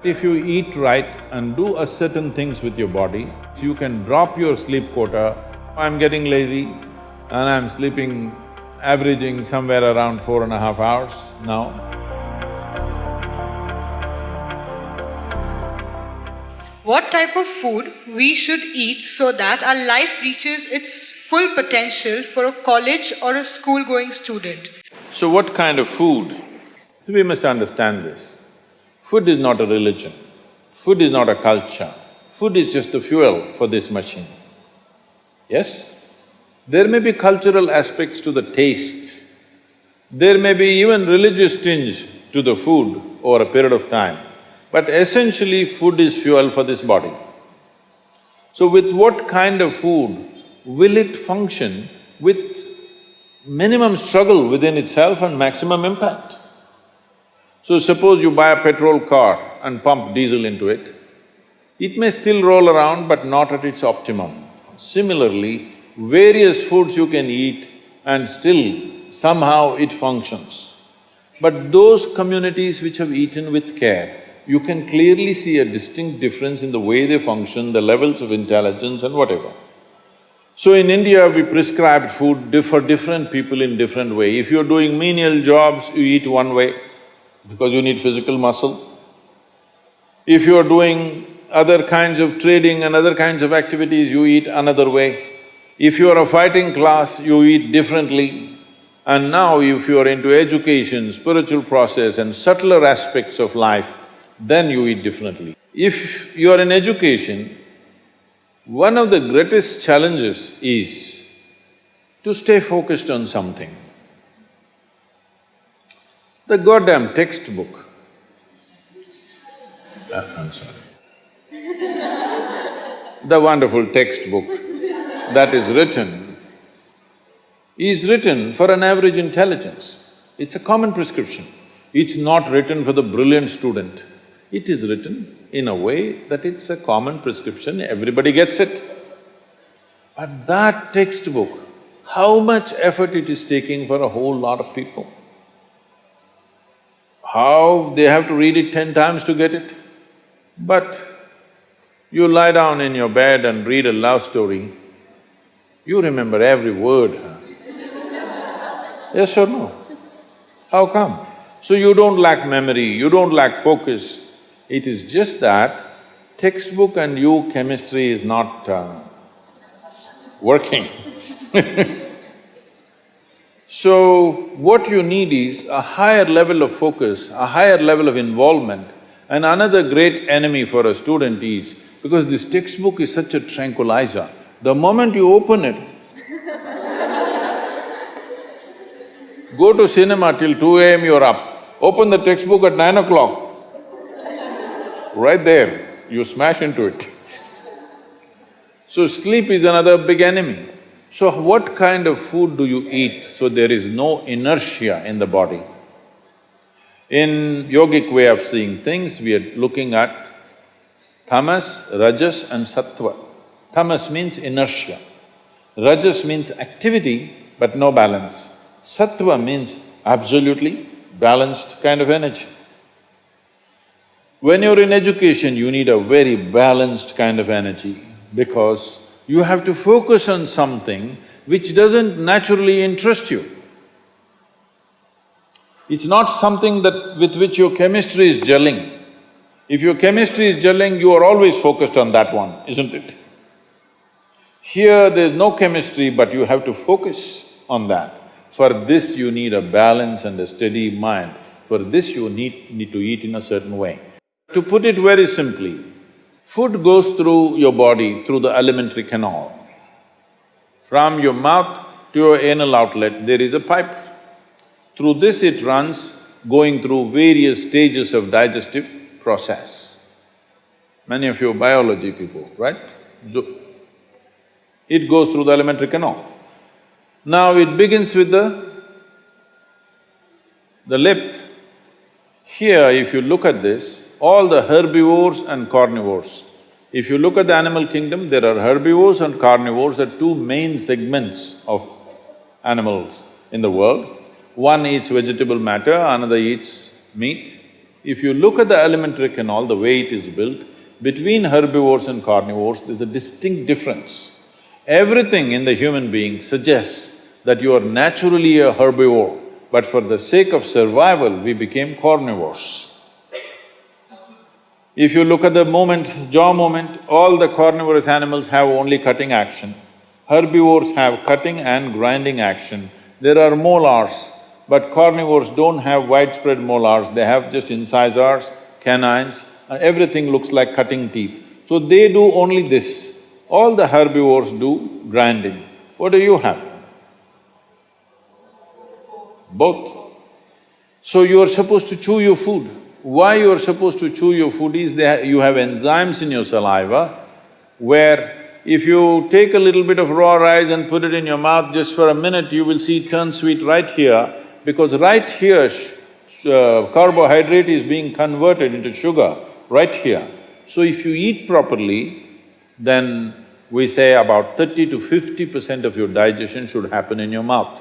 If you eat right and do a certain things with your body, you can drop your sleep quota. I'm getting lazy and I'm sleeping, averaging somewhere around 4.5 hours now. What type of food we should eat so that our life reaches its full potential for a college or a school-going student? So what kind of food? We must understand this. Food is not a religion, food is not a culture, food is just the fuel for this machine. Yes? There may be cultural aspects to the tastes, there may be even religious tinge to the food over a period of time, but essentially food is fuel for this body. So with what kind of food will it function with minimum struggle within itself and maximum impact? So suppose you buy a petrol car and pump diesel into it, it may still roll around but not at its optimum. Similarly, various foods you can eat and still somehow it functions. But those communities which have eaten with care, you can clearly see a distinct difference in the way they function, the levels of intelligence and whatever. So in India, we prescribed food for different people in different way. If you're doing menial jobs, you eat one way because you need physical muscle. If you're doing other kinds of trading and other kinds of activities, you eat another way. If you are a fighting class, you eat differently. And now if you are into education, spiritual process and subtler aspects of life, then you eat differently. If you are in education, one of the greatest challenges is to stay focused on something. The goddamn textbook, I'm sorry. The wonderful textbook that is written for an average intelligence. It's a common prescription. It's not written for the brilliant student. It is written in a way that it's a common prescription, everybody gets it. But that textbook, how much effort it is taking for a whole lot of people? How they have to read it 10 times to get it? But you lie down in your bed and read a love story, you remember every word, huh? Yes or no? How come? So you don't lack memory, you don't lack focus. It is just that textbook and you, chemistry is not working. So what you need is a higher level of focus, a higher level of involvement. And another great enemy for a student is, because this textbook is such a tranquilizer, the moment you open it, go to cinema till 2 a.m. you're up, open the textbook at 9 o'clock, right there, you smash into it. So sleep is another big enemy. So what kind of food do you eat so there is no inertia in the body? In yogic way of seeing things, we are looking at tamas, rajas and sattva. Tamas means inertia, rajas means activity but no balance, sattva means absolutely balanced kind of energy. When you're in education, you need a very balanced kind of energy because you have to focus on something which doesn't naturally interest you. It's not something with which your chemistry is gelling. If your chemistry is gelling, you are always focused on that one, isn't it? Here there's no chemistry, but you have to focus on that. For this you need a balance and a steady mind. For this you need to eat in a certain way. To put it very simply, food goes through your body through the alimentary canal. From your mouth to your anal outlet, there is a pipe. Through this it runs, going through various stages of digestive process. Many of you are biology people, right? So, it goes through the alimentary canal. Now it begins with the lip. Here, if you look at this, all the herbivores and carnivores. If you look at the animal kingdom, there are herbivores and carnivores are two main segments of animals in the world. One eats vegetable matter, another eats meat. If you look at the alimentary canal, the way it is built, between herbivores and carnivores, there's a distinct difference. Everything in the human being suggests that you are naturally a herbivore, but for the sake of survival, we became carnivores. If you look at the jaw movement, all the carnivorous animals have only cutting action. Herbivores have cutting and grinding action. There are molars, but carnivores don't have widespread molars, they have just incisors, canines, and everything looks like cutting teeth. So they do only this. All the herbivores do grinding. What do you have? Both. So you are supposed to chew your food. Why you are supposed to chew your food is you have enzymes in your saliva where if you take a little bit of raw rice and put it in your mouth just for a minute, you will see it turn sweet right here, because right here carbohydrate is being converted into sugar, right here. So if you eat properly, then we say about 30 to 50% of your digestion should happen in your mouth.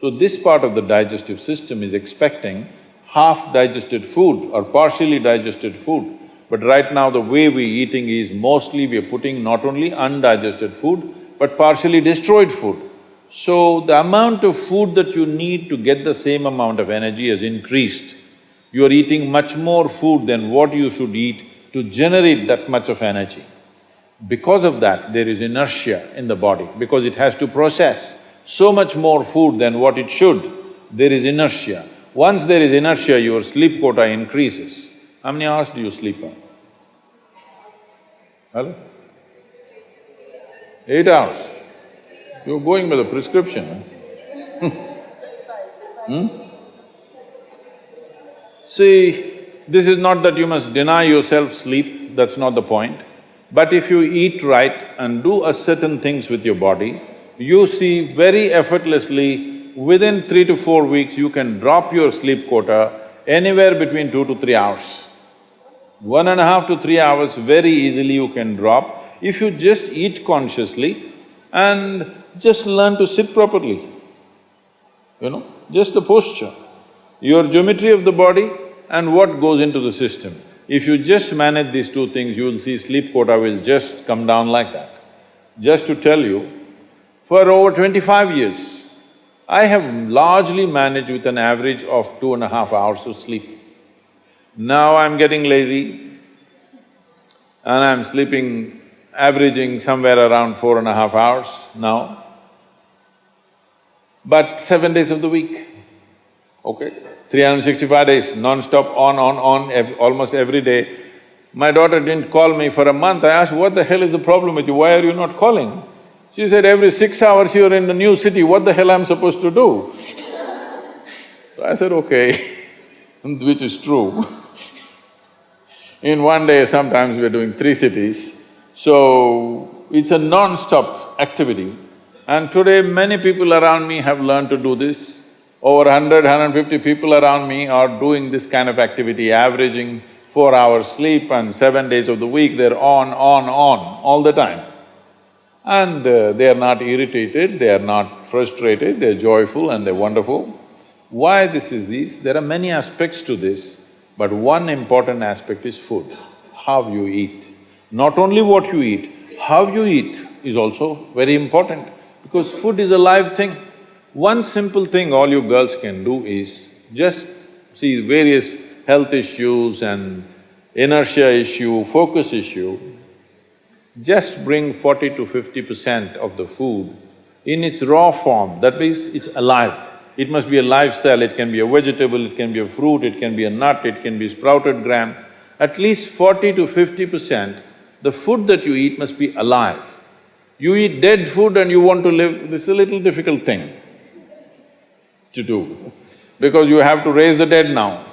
So this part of the digestive system is expecting half digested food or partially digested food. But right now the way we're eating is mostly we're putting not only undigested food, but partially destroyed food. So the amount of food that you need to get the same amount of energy has increased. You are eating much more food than what you should eat to generate that much of energy. Because of that, there is inertia in the body, because it has to process so much more food than what it should, there is inertia. Once there is inertia, your sleep quota increases. How many hours do you sleep on? Hello? 8 hours. You're going by the prescription, huh? See, this is not that you must deny yourself sleep, that's not the point. But if you eat right and do a certain things with your body, you see very effortlessly, within 3 to 4 weeks, you can drop your sleep quota anywhere between 2 to 3 hours. 1.5 to 3 hours very easily you can drop if you just eat consciously and just learn to sit properly, just the posture, your geometry of the body and what goes into the system. If you just manage these two things, you will see sleep quota will just come down like that. Just to tell you, for over 25 years, I have largely managed with an average of 2.5 hours of sleep. Now I'm getting lazy and I'm sleeping, averaging somewhere around 4.5 hours now, but 7 days of the week, okay? 365 days, non-stop, on, almost every day. My daughter didn't call me for a month. I asked, what the hell is the problem with you? Why are you not calling? She said, every 6 hours you're in a new city, what the hell I'm supposed to do? So I said, okay, which is true. In one day, sometimes we're doing 3 cities, so it's a non-stop activity. And today, many people around me have learned to do this. Over 100, 150 people around me are doing this kind of activity, averaging 4 hours sleep and 7 days of the week, they're on, all the time. And they are not irritated, they are not frustrated, they're joyful and they're wonderful. Why this is this? There are many aspects to this, but one important aspect is food, how you eat. Not only what you eat, how you eat is also very important, because food is a live thing. One simple thing all you girls can do is just see various health issues and inertia issue, focus issue, just bring 40 to 50% of the food in its raw form, that means it's alive. It must be a live cell, it can be a vegetable, it can be a fruit, it can be a nut, it can be sprouted gram. At least 40 to 50%, the food that you eat must be alive. You eat dead food and you want to live, this is a little difficult thing to do, because you have to raise the dead now.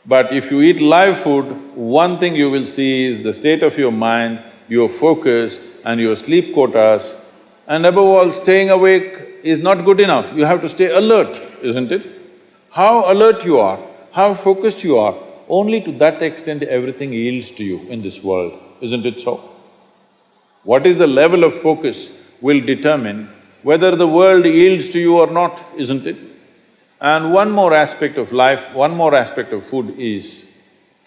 But if you eat live food, one thing you will see is the state of your mind, your focus and your sleep quotas, and above all, staying awake is not good enough, you have to stay alert, isn't it? How alert you are, how focused you are, only to that extent everything yields to you in this world, isn't it so? What is the level of focus will determine whether the world yields to you or not, isn't it? And one more aspect of life, one more aspect of food is,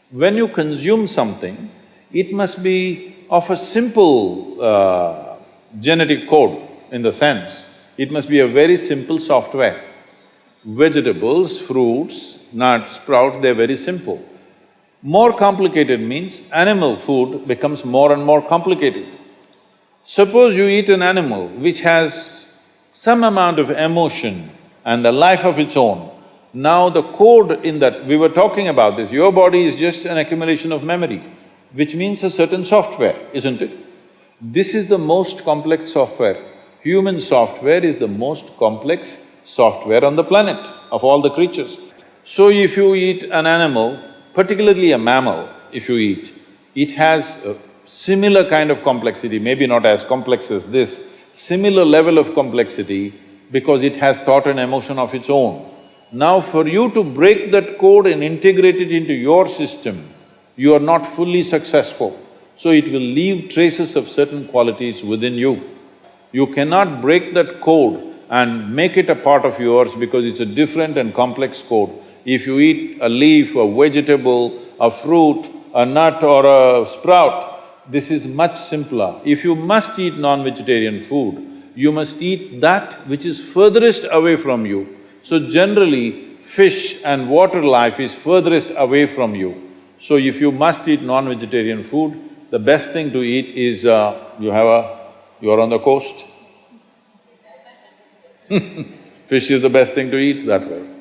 when you consume something, it must be of a simple genetic code, in the sense, it must be a very simple software. Vegetables, fruits, nuts, sprouts, they're very simple. More complicated means animal food becomes more and more complicated. Suppose you eat an animal which has some amount of emotion and a life of its own. Now the code in that… we were talking about this, your body is just an accumulation of memory, which means a certain software, isn't it? This is the most complex software. Human software is the most complex software on the planet of all the creatures. So if you eat an animal, particularly a mammal, if you eat, it has a similar kind of complexity, maybe not as complex as this, similar level of complexity because it has thought and emotion of its own. Now for you to break that code and integrate it into your system, you are not fully successful. So it will leave traces of certain qualities within you. You cannot break that code and make it a part of yours because it's a different and complex code. If you eat a leaf, a vegetable, a fruit, a nut or a sprout, this is much simpler. If you must eat non-vegetarian food, you must eat that which is furthest away from you. So generally, fish and water life is furthest away from you. So if you must eat non-vegetarian food, the best thing to eat is, you're on the coast. Fish is the best thing to eat that way.